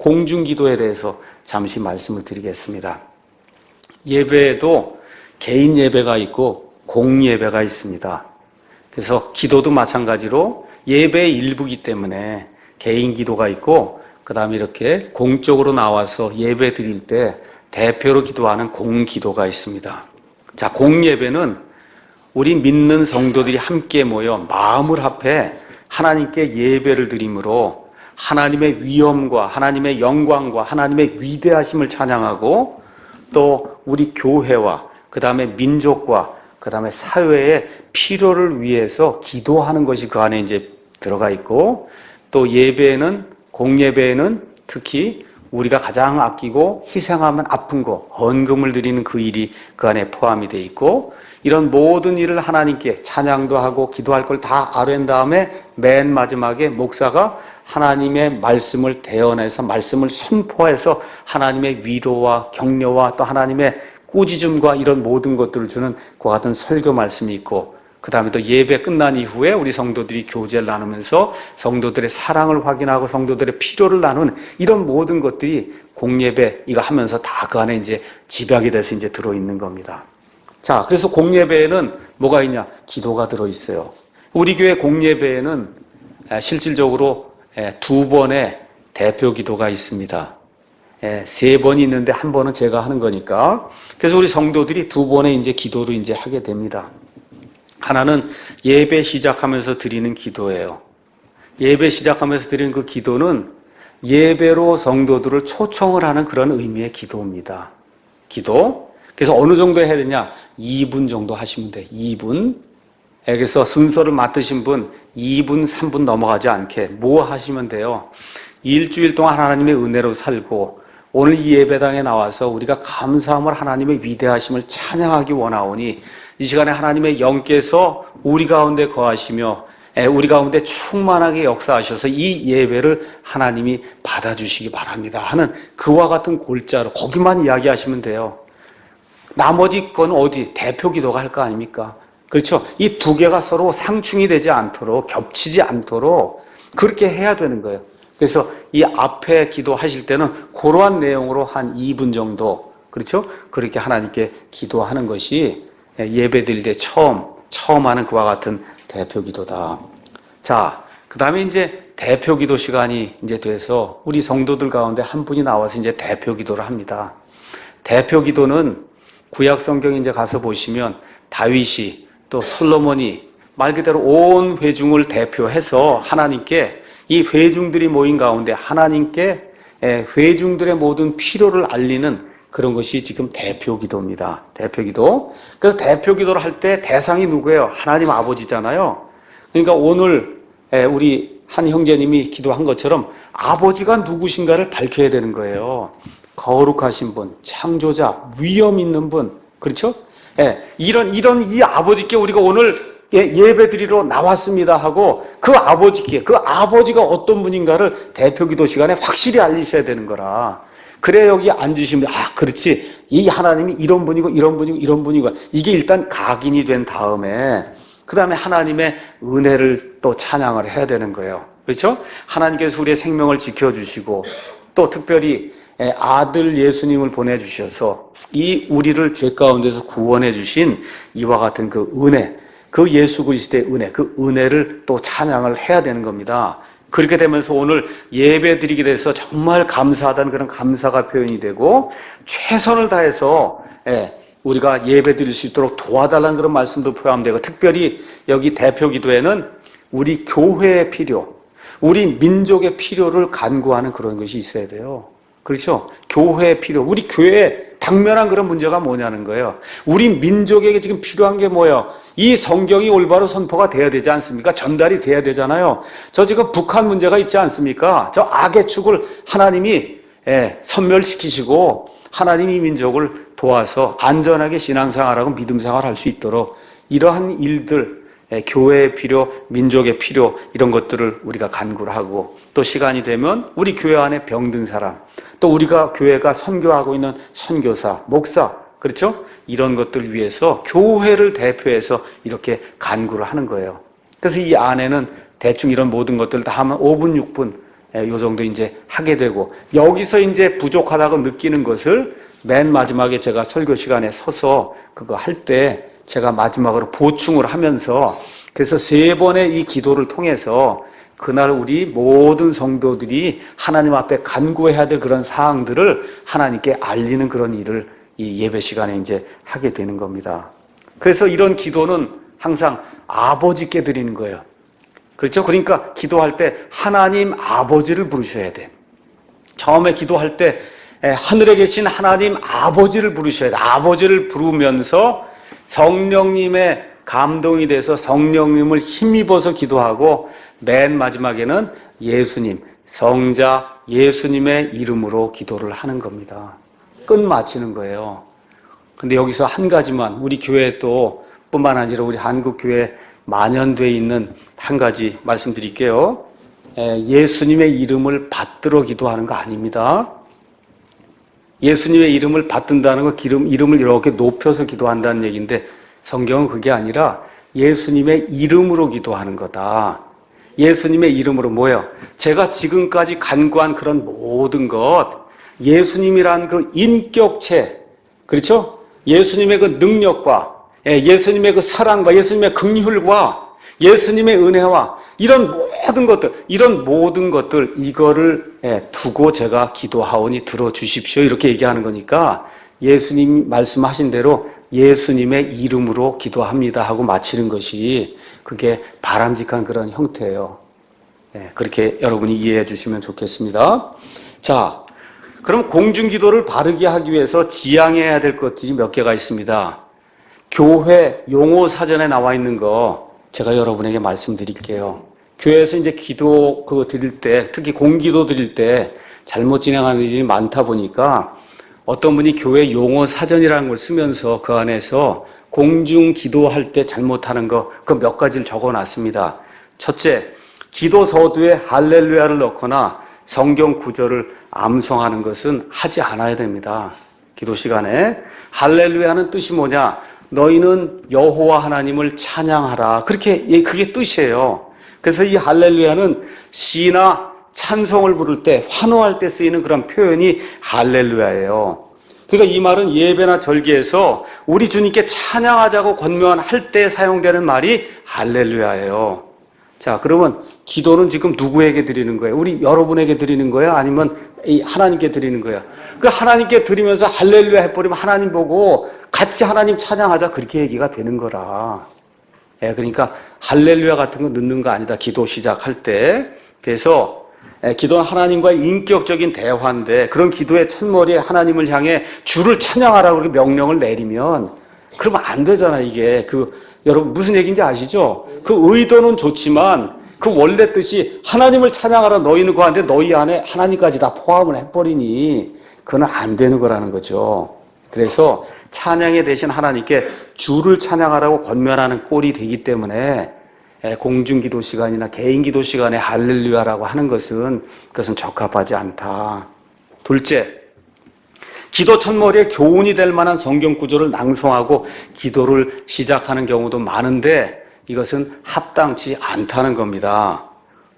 공중기도에 대해서 잠시 말씀을 드리겠습니다. 예배에도 개인 예배가 있고 공예배가 있습니다. 그래서 기도도 마찬가지로 예배의 일부이기 때문에 개인 기도가 있고, 그 다음에 이렇게 공적으로 나와서 예배 드릴 때 대표로 기도하는 공기도가 있습니다. 자, 공예배는 우리 믿는 성도들이 함께 모여 마음을 합해 하나님께 예배를 드림으로 하나님의 위엄과 하나님의 영광과 하나님의 위대하심을 찬양하고, 또 우리 교회와 그 다음에 민족과 그 다음에 사회의 필요를 위해서 기도하는 것이 그 안에 이제 들어가 있고, 또 예배에는, 공예배에는 특히 우리가 가장 아끼고 희생하면 아픈 거, 헌금을 드리는 그 일이 그 안에 포함이 되어 있고, 이런 모든 일을 하나님께 찬양도 하고 기도할 걸 다 아뢰은 다음에 맨 마지막에 목사가 하나님의 말씀을 대언해서 말씀을 선포해서 하나님의 위로와 격려와 또 하나님의 꾸짖음과 이런 모든 것들을 주는 그와 같은 설교 말씀이 있고, 그 다음에 또 예배 끝난 이후에 우리 성도들이 교제를 나누면서 성도들의 사랑을 확인하고 성도들의 필요를 나누는 이런 모든 것들이 공예배 이거 하면서 다 그 안에 이제 집약이 돼서 이제 들어있는 겁니다. 자, 그래서 공예배에는 뭐가 있냐? 기도가 들어있어요. 우리 교회 공예배에는 실질적으로 2번의 대표 기도가 있습니다. 3번이 있는데 한 번은 제가 하는 거니까. 그래서 우리 성도들이 2번의 이제 기도를 이제 하게 됩니다. 하나는 예배 시작하면서 드리는 기도예요. 예배 시작하면서 드리는 그 기도는 예배로 성도들을 초청을 하는 그런 의미의 기도입니다. 기도. 그래서 어느 정도 해야 되냐? 2분 정도 하시면 돼요. 2분. 그래서 순서를 맡으신 분 2분, 3분 넘어가지 않게 뭐 하시면 돼요? 일주일 동안 하나님의 은혜로 살고 오늘 이 예배당에 나와서 우리가 감사함을 하나님의 위대하심을 찬양하기 원하오니 이 시간에 하나님의 영께서 우리 가운데 거하시며 우리 가운데 충만하게 역사하셔서 이 예배를 하나님이 받아주시기 바랍니다 하는 그와 같은 골자로 거기만 이야기하시면 돼요. 나머지 건 어디? 대표 기도가 할 거 아닙니까? 그렇죠? 이 2개가 서로 상충이 되지 않도록 겹치지 않도록 그렇게 해야 되는 거예요. 그래서 이 앞에 기도하실 때는 그러한 내용으로 한 2분 정도, 그렇죠? 그렇게 하나님께 기도하는 것이 예배 드릴 때 처음 하는 그와 같은 대표 기도다. 자, 그 다음에 이제 대표 기도 시간이 이제 돼서 우리 성도들 가운데 한 분이 나와서 이제 대표 기도를 합니다. 대표 기도는 구약 성경 이제 가서 보시면 다윗이 또 솔로몬이 말 그대로 온 회중을 대표해서 하나님께 이 회중들이 모인 가운데 하나님께 회중들의 모든 필요를 알리는 그런 것이 지금 대표 기도입니다. 대표 기도. 그래서 대표 기도를 할 때 대상이 누구예요? 하나님 아버지잖아요. 그러니까 오늘 우리 한 형제님이 기도한 것처럼 아버지가 누구신가를 밝혀야 되는 거예요. 거룩하신 분, 창조자, 위엄 있는 분, 그렇죠? 이런 이 아버지께 우리가 오늘 예배 드리러 나왔습니다 하고 그 아버지께, 그 아버지가 어떤 분인가를 대표 기도 시간에 확실히 알리셔야 되는 거라. 그래 여기 앉으시면 그렇지. 이 하나님이 이런 분이고 이런 분이고 이런 분이고 이게 일단 각인이 된 다음에 그 다음에 하나님의 은혜를 또 찬양을 해야 되는 거예요. 그렇죠? 하나님께서 우리의 생명을 지켜주시고 또 특별히 아들 예수님을 보내주셔서 이 우리를 죄 가운데서 구원해 주신 이와 같은 그 은혜, 그 예수 그리스도의 은혜, 그 은혜를 또 찬양을 해야 되는 겁니다. 그렇게 되면서 오늘 예배 드리게 돼서 정말 감사하다는 그런 감사가 표현이 되고 최선을 다해서 우리가 예배 드릴 수 있도록 도와달라는 그런 말씀도 포함되고 특별히 여기 대표 기도에는 우리 교회의 필요, 우리 민족의 필요를 간구하는 그런 것이 있어야 돼요. 그렇죠? 교회의 필요, 우리 교회에 당면한 그런 문제가 뭐냐는 거예요. 우리 민족에게 지금 필요한 게 뭐예요? 이 성경이 올바로 선포가 돼야 되지 않습니까? 전달이 돼야 되잖아요. 저 지금 북한 문제가 있지 않습니까? 저 악의 축을 하나님이 섬멸시키시고 하나님이 민족을 도와서 안전하게 신앙생활하고 믿음생활을 할 수 있도록 이러한 일들, 교회의 필요, 민족의 필요 이런 것들을 우리가 간구를 하고 또 시간이 되면 우리 교회 안에 병든 사람 또 우리가 교회가 선교하고 있는 선교사, 목사 그렇죠? 이런 것들을 위해서 교회를 대표해서 이렇게 간구를 하는 거예요. 그래서 이 안에는 대충 이런 모든 것들을 다 하면 5분, 6분 요 정도 이제 하게 되고, 여기서 이제 부족하다고 느끼는 것을 맨 마지막에 제가 설교 시간에 서서 그거 할 때 제가 마지막으로 보충을 하면서, 그래서 3번의 이 기도를 통해서 그날 우리 모든 성도들이 하나님 앞에 간구해야 될 그런 사항들을 하나님께 알리는 그런 일을 이 예배 시간에 이제 하게 되는 겁니다. 그래서 이런 기도는 항상 아버지께 드리는 거예요. 그렇죠? 그러니까 기도할 때 하나님 아버지를 부르셔야 돼. 처음에 기도할 때 하늘에 계신 하나님 아버지를 부르셔야 돼. 아버지를 부르면서 성령님의 감동이 돼서 성령님을 힘입어서 기도하고, 맨 마지막에는 예수님, 성자 예수님의 이름으로 기도를 하는 겁니다. 끝마치는 거예요. 근데 여기서 한 가지만, 우리 교회 또 뿐만 아니라 우리 한국교회 만연되어 있는 한 가지 말씀드릴게요. 예수님의 이름을 받들어 기도하는 거 아닙니다. 예수님의 이름을 받든다는 거, 이름을 이렇게 높여서 기도한다는 얘기인데, 성경은 그게 아니라 예수님의 이름으로 기도하는 거다. 예수님의 이름으로 뭐예요? 제가 지금까지 간구한 그런 모든 것, 예수님이란 그 인격체, 그렇죠? 예수님의 그 능력과, 예수님의 그 사랑과, 예수님의 긍휼과, 예수님의 은혜와, 이런 모든 것들, 이거를 두고 제가 기도하오니 들어주십시오. 이렇게 얘기하는 거니까, 예수님 말씀하신 대로 예수님의 이름으로 기도합니다 하고 마치는 것이, 그게 바람직한 그런 형태예요. 그렇게 여러분이 이해해 주시면 좋겠습니다. 자, 그럼 공중기도를 바르게 하기 위해서 지향해야 될 것들이 몇 개가 있습니다. 교회 용어 사전에 나와 있는 거 제가 여러분에게 말씀드릴게요. 교회에서 이제 기도 드릴 때, 특히 공기도 드릴 때 잘못 진행하는 일이 많다 보니까 어떤 분이 교회 용어 사전이라는 걸 쓰면서 그 안에서 공중 기도할 때 잘못하는 거, 그 몇 가지를 적어 놨습니다. 첫째, 기도 서두에 할렐루야를 넣거나 성경 구절을 암송하는 것은 하지 않아야 됩니다. 기도 시간에. 할렐루야는 뜻이 뭐냐? 너희는 여호와 하나님을 찬양하라. 그게 뜻이에요. 그래서 이 할렐루야는 시나 찬송을 부를 때, 환호할 때 쓰이는 그런 표현이 할렐루야예요. 그러니까 이 말은 예배나 절기에서 우리 주님께 찬양하자고 권면할 때 사용되는 말이 할렐루야예요. 자, 그러면 기도는 지금 누구에게 드리는 거예요? 우리 여러분에게 드리는 거예요? 아니면 하나님께 드리는 거예요? 그 하나님께 드리면서 할렐루야 해버리면 하나님 보고 같이 하나님 찬양하자, 그렇게 얘기가 되는 거라. 그러니까 할렐루야 같은 거 넣는 거 아니다, 기도 시작할 때. 그래서 기도는 하나님과의 인격적인 대화인데, 그런 기도의 첫머리에 하나님을 향해 주를 찬양하라고 그렇게 명령을 내리면 그러면 안 되잖아. 이게 여러분 무슨 얘기인지 아시죠? 그 의도는 좋지만 그 원래 뜻이 하나님을 찬양하라 너희는 거한데 너희 안에 하나님까지 다 포함을 해버리니 그건 안 되는 거라는 거죠. 그래서 찬양의 대신 하나님께 주를 찬양하라고 권면하는 꼴이 되기 때문에 공중기도 시간이나 개인기도 시간에 할렐루야라고 하는 그것은 적합하지 않다. 둘째, 기도 첫머리에 교훈이 될 만한 성경 구절을 낭송하고 기도를 시작하는 경우도 많은데 이것은 합당치 않다는 겁니다.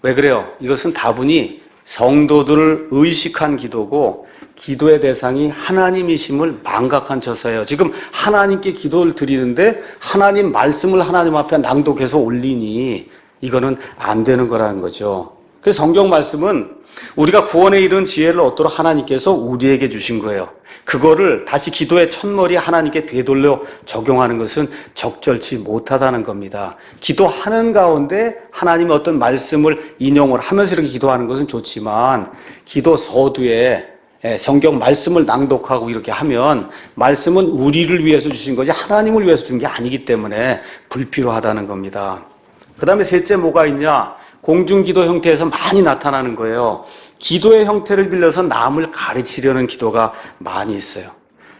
왜 그래요? 이것은 다분히 성도들을 의식한 기도고 기도의 대상이 하나님이심을 망각한 처사예요. 지금 하나님께 기도를 드리는데 하나님 말씀을 하나님 앞에 낭독해서 올리니 이거는 안 되는 거라는 거죠. 그래서 성경 말씀은 우리가 구원에 이른 지혜를 얻도록 하나님께서 우리에게 주신 거예요. 그거를 다시 기도의 첫머리에 하나님께 되돌려 적용하는 것은 적절치 못하다는 겁니다. 기도하는 가운데 하나님의 어떤 말씀을 인용을 하면서 이렇게 기도하는 것은 좋지만 기도 서두에 성경 말씀을 낭독하고 이렇게 하면 말씀은 우리를 위해서 주신 거지 하나님을 위해서 준 게 아니기 때문에 불필요하다는 겁니다. 그 다음에 셋째 뭐가 있냐? 공중기도 형태에서 많이 나타나는 거예요. 기도의 형태를 빌려서 남을 가르치려는 기도가 많이 있어요.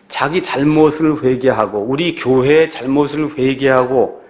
자기 잘못을 회개하고 우리 교회의 잘못을 회개하고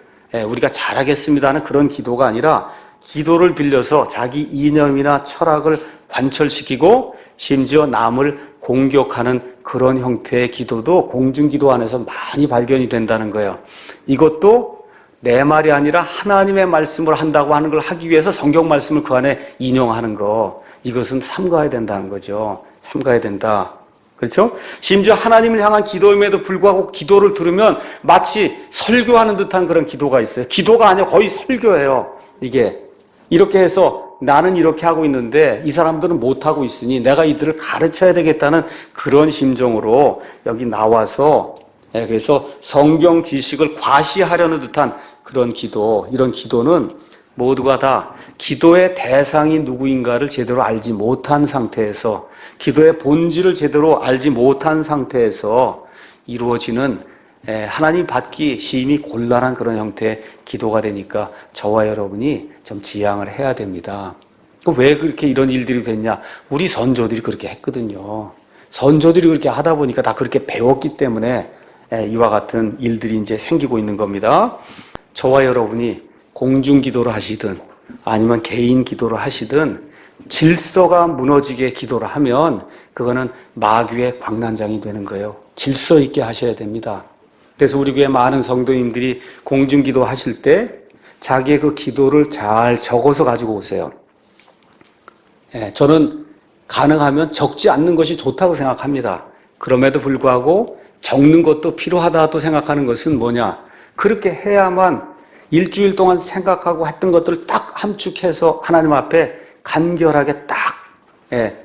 우리가 잘하겠습니다 하는 그런 기도가 아니라 기도를 빌려서 자기 이념이나 철학을 관철시키고 심지어 남을 공격하는 그런 형태의 기도도 공중기도 안에서 많이 발견이 된다는 거예요. 이것도 내 말이 아니라 하나님의 말씀을 한다고 하는 걸 하기 위해서 성경 말씀을 그 안에 인용하는 거. 이것은 삼가야 된다는 거죠. 삼가야 된다. 그렇죠? 심지어 하나님을 향한 기도임에도 불구하고 기도를 들으면 마치 설교하는 듯한 그런 기도가 있어요. 기도가 아니라 거의 설교예요. 이게 이렇게 해서 나는 이렇게 하고 있는데 이 사람들은 못하고 있으니 내가 이들을 가르쳐야 되겠다는 그런 심정으로 여기 나와서, 그래서 성경 지식을 과시하려는 듯한 그런 기도, 이런 기도는 모두가 다 기도의 대상이 누구인가를 제대로 알지 못한 상태에서, 기도의 본질을 제대로 알지 못한 상태에서 이루어지는 하나님 받기 심히 곤란한 그런 형태의 기도가 되니까 저와 여러분이 좀 지양을 해야 됩니다. 왜 그렇게 이런 일들이 됐냐? 우리 선조들이 그렇게 했거든요. 선조들이 그렇게 하다 보니까 다 그렇게 배웠기 때문에 이와 같은 일들이 이제 생기고 있는 겁니다. 저와 여러분이 공중 기도를 하시든 아니면 개인 기도를 하시든 질서가 무너지게 기도를 하면 그거는 마귀의 광난장이 되는 거예요. 질서 있게 하셔야 됩니다. 그래서 우리 교회 많은 성도님들이 공중 기도 하실 때 자기의 그 기도를 잘 적어서 가지고 오세요. 저는 가능하면 적지 않는 것이 좋다고 생각합니다. 그럼에도 불구하고 적는 것도 필요하다고 생각하는 것은 뭐냐? 그렇게 해야만 일주일 동안 생각하고 했던 것들을 딱 함축해서 하나님 앞에 간결하게 딱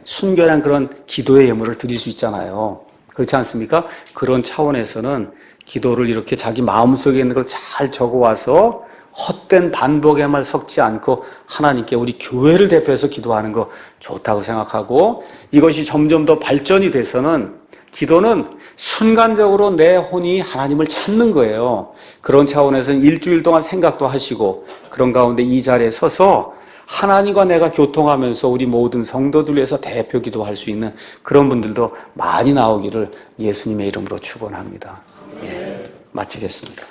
순결한 그런 기도의 예물을 드릴 수 있잖아요. 그렇지 않습니까? 그런 차원에서는 기도를 이렇게 자기 마음속에 있는 걸 잘 적어와서 헛된 반복에만 섞지 않고 하나님께 우리 교회를 대표해서 기도하는 거 좋다고 생각하고, 이것이 점점 더 발전이 돼서는 기도는 순간적으로 내 혼이 하나님을 찾는 거예요. 그런 차원에서는 일주일 동안 생각도 하시고 그런 가운데 이 자리에 서서 하나님과 내가 교통하면서 우리 모든 성도들 위해서 대표 기도할 수 있는 그런 분들도 많이 나오기를 예수님의 이름으로 축원합니다. 마치겠습니다.